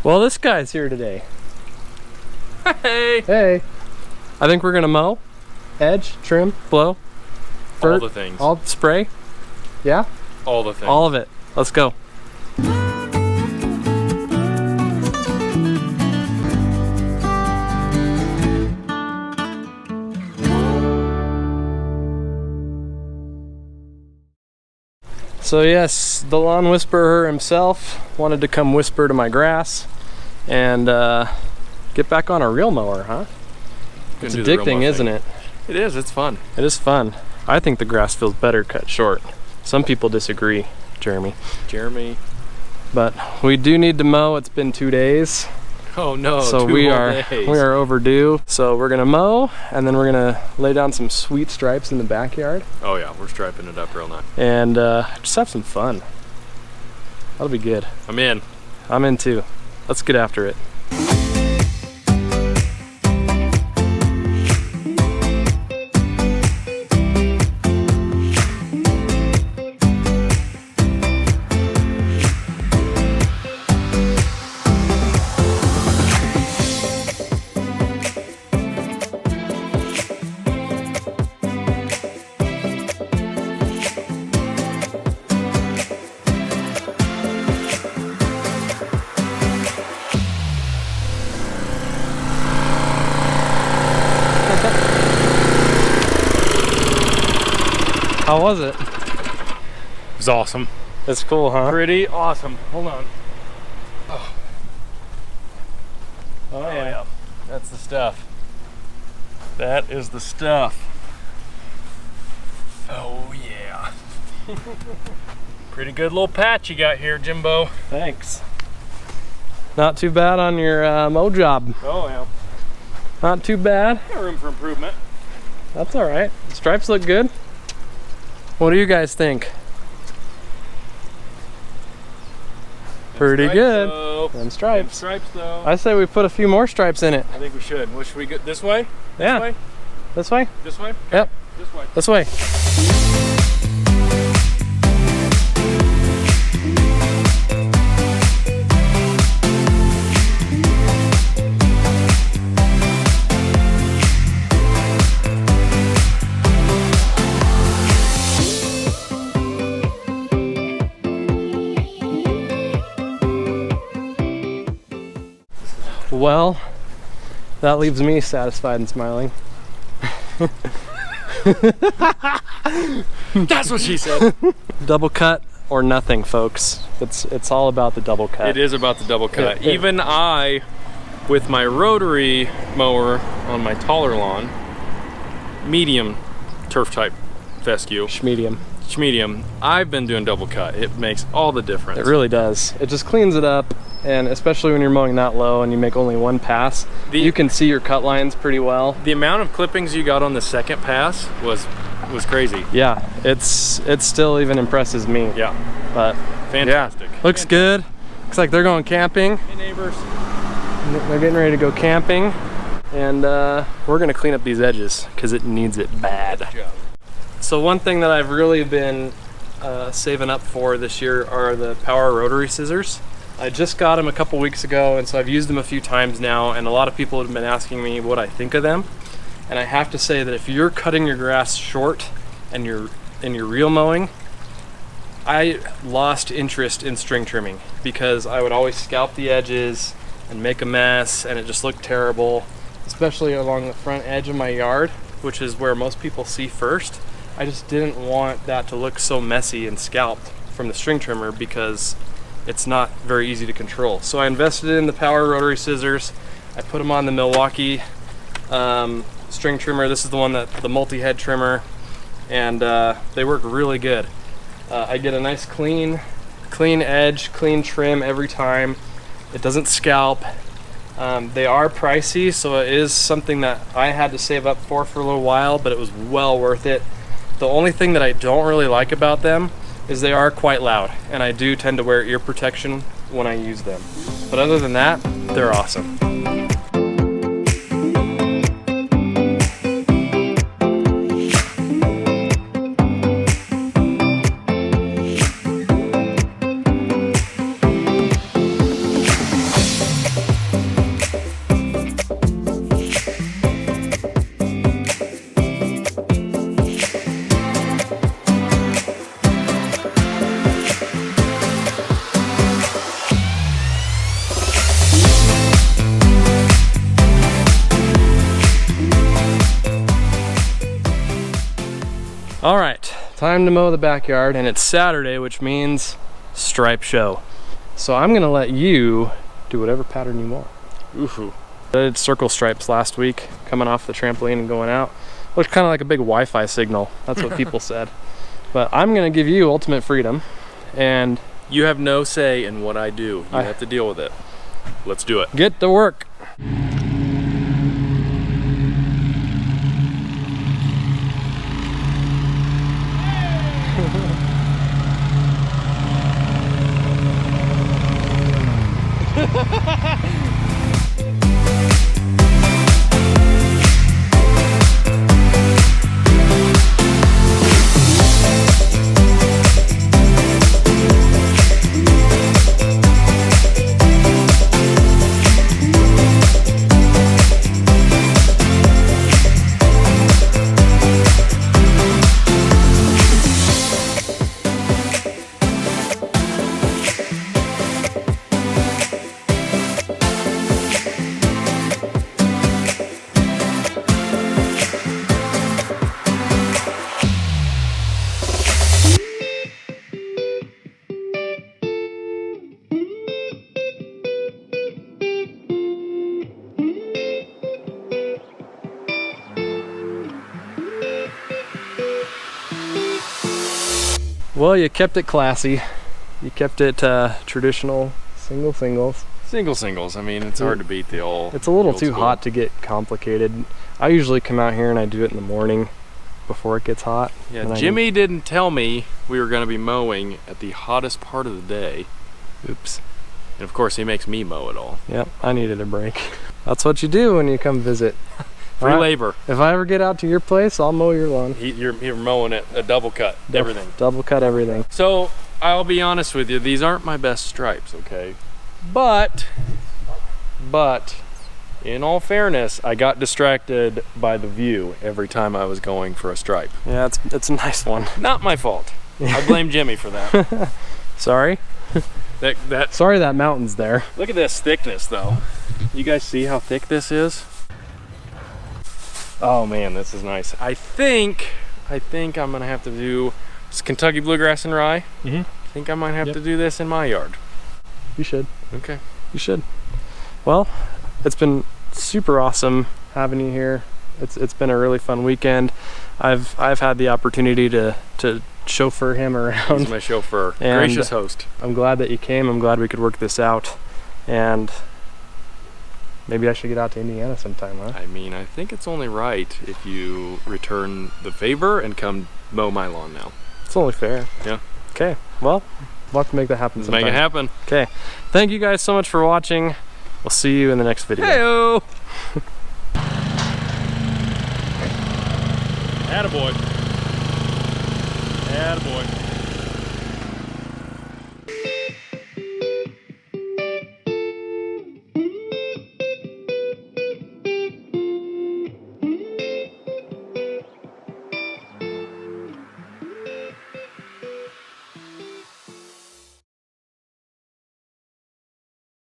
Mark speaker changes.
Speaker 1: Well, this guy's here today.
Speaker 2: Hey!
Speaker 1: Hey! I think we're gonna mow, edge, trim, blow,
Speaker 2: all the things.
Speaker 1: all spray. Yeah?
Speaker 2: All the things.
Speaker 1: All of it. Let's go. So yes, the lawn whisperer himself wanted to come whisper to my grass and get back on a real mower, huh? It's addicting, isn't it?
Speaker 2: It is, it's fun.
Speaker 1: It is fun. I think the grass feels better cut short. Some people disagree, Jeremy. But we do need to mow. It's been 2 days.
Speaker 2: Oh no,
Speaker 1: so we are overdue. So we're gonna mow, and then we're gonna lay down some sweet stripes in the backyard.
Speaker 2: Oh yeah, we're striping it up real nice.
Speaker 1: And just have some fun. That'll be good.
Speaker 2: I'm in.
Speaker 1: I'm in too. Let's get after it. How was it?
Speaker 2: It was awesome.
Speaker 1: It's cool, huh?
Speaker 2: Pretty awesome. Hold on.
Speaker 1: Oh
Speaker 2: yeah. That's the stuff. That is the stuff. Oh yeah. Pretty good little patch you got here, Jimbo.
Speaker 1: Thanks. Not too bad on your mow job.
Speaker 2: Oh yeah.
Speaker 1: Not too bad.
Speaker 2: Got room for improvement.
Speaker 1: That's all right. Stripes look good. What do you guys think? Pretty good. Them stripes.
Speaker 2: Stripes though.
Speaker 1: I say we put a few more stripes in it.
Speaker 2: I think we should. Well, should we go this way?
Speaker 1: Yeah.
Speaker 2: This way?
Speaker 1: This way?
Speaker 2: This way? Okay.
Speaker 1: Yep.
Speaker 2: This way.
Speaker 1: This way. Well, that leaves me satisfied and smiling.
Speaker 2: That's what she said.
Speaker 1: Double cut or nothing, folks. It's all about the double cut.
Speaker 2: It is about the double cut. Even I, with my rotary mower on my taller lawn, medium turf type fescue. Schmedium. I've been doing double cut. It makes all the difference.
Speaker 1: It really does. It just cleans it up, and especially when you're mowing that low and you make only one pass, you can see your cut lines pretty well.
Speaker 2: The amount of clippings you got on the second pass was crazy.
Speaker 1: Yeah, it still even impresses me.
Speaker 2: Yeah.
Speaker 1: But
Speaker 2: fantastic.
Speaker 1: Yeah, looks good. Looks like they're going camping.
Speaker 2: Hey neighbors.
Speaker 1: They're getting ready to go camping, and we're gonna clean up these edges because it needs it bad.
Speaker 2: Good job.
Speaker 1: So one thing that I've really been saving up for this year are the Power Rotary Scissors. I just got them a couple weeks ago, and so I've used them a few times now, and a lot of people have been asking me what I think of them. And I have to say that if you're cutting your grass short and you're reel mowing, I lost interest in string trimming because I would always scalp the edges and make a mess, and it just looked terrible, especially along the front edge of my yard, which is where most people see first. I just didn't want that to look so messy and scalped from the string trimmer because it's not very easy to control. So I invested in the Power Rotary Scissors. I put them on the Milwaukee string trimmer. This is the one the multi-head trimmer, and they work really good. I get a nice clean edge, clean trim every time. It doesn't scalp. They are pricey, so it is something that I had to save up for a little while, but it was well worth it. The only thing that I don't really like about them is they are quite loud, and I do tend to wear ear protection when I use them. But other than that, they're awesome. All right, time to mow the backyard, and it's Saturday, which means stripe show. So I'm gonna let you do whatever pattern you want.
Speaker 2: Ooh.
Speaker 1: I did circle stripes last week, coming off the trampoline and going out. Looked kind of like a big Wi-Fi signal. That's what people said. But I'm gonna give you ultimate freedom, and
Speaker 2: You have no say in what I do. You have to deal with it. Let's do it.
Speaker 1: get to work. Well, you kept it classy. You kept it traditional singles.
Speaker 2: Singles. I mean, it's hard to beat the old.
Speaker 1: It's a little
Speaker 2: old
Speaker 1: too
Speaker 2: school.
Speaker 1: hot to get complicated. I usually come out here and I do it in the morning before it gets hot.
Speaker 2: Yeah,
Speaker 1: And
Speaker 2: Jimmy didn't tell me we were going to be mowing at the hottest part of the day.
Speaker 1: Oops.
Speaker 2: And of course, he makes me mow it all.
Speaker 1: Yep, I needed a break. That's what you do when you come visit.
Speaker 2: Free
Speaker 1: Alright,
Speaker 2: labor.
Speaker 1: If I ever get out to your place, I'll mow your lawn.
Speaker 2: You're mowing it, a double cut, everything.
Speaker 1: Double cut everything.
Speaker 2: So, I'll be honest with you, these aren't my best stripes, okay? But, in all fairness, I got distracted by the view every time I was going for a stripe.
Speaker 1: Yeah, it's a nice one.
Speaker 2: Not my fault. I blame Jimmy for that.
Speaker 1: Sorry.
Speaker 2: Sorry
Speaker 1: that mountain's there.
Speaker 2: Look at this thickness, though. You guys see how thick this is? Oh man, this is nice. I think I'm gonna have to do this Kentucky bluegrass and rye. I think I might have to do this in my yard.
Speaker 1: You should.
Speaker 2: Okay.
Speaker 1: You should. Well, it's been super awesome having you here. It's been a really fun weekend. I've had the opportunity to chauffeur him around.
Speaker 2: He's my chauffeur.
Speaker 1: And
Speaker 2: gracious host.
Speaker 1: I'm glad that you came. I'm glad we could work this out. And maybe I should get out to Indiana sometime, huh?
Speaker 2: I mean, I think it's only right if you return the favor and come mow my lawn now.
Speaker 1: It's only fair.
Speaker 2: Yeah.
Speaker 1: Okay. Well, we'll have to make that happen sometime.
Speaker 2: Make it happen.
Speaker 1: Okay. Thank you guys so much for watching. We'll see you in the next video.
Speaker 2: Hey-o! Attaboy. Attaboy.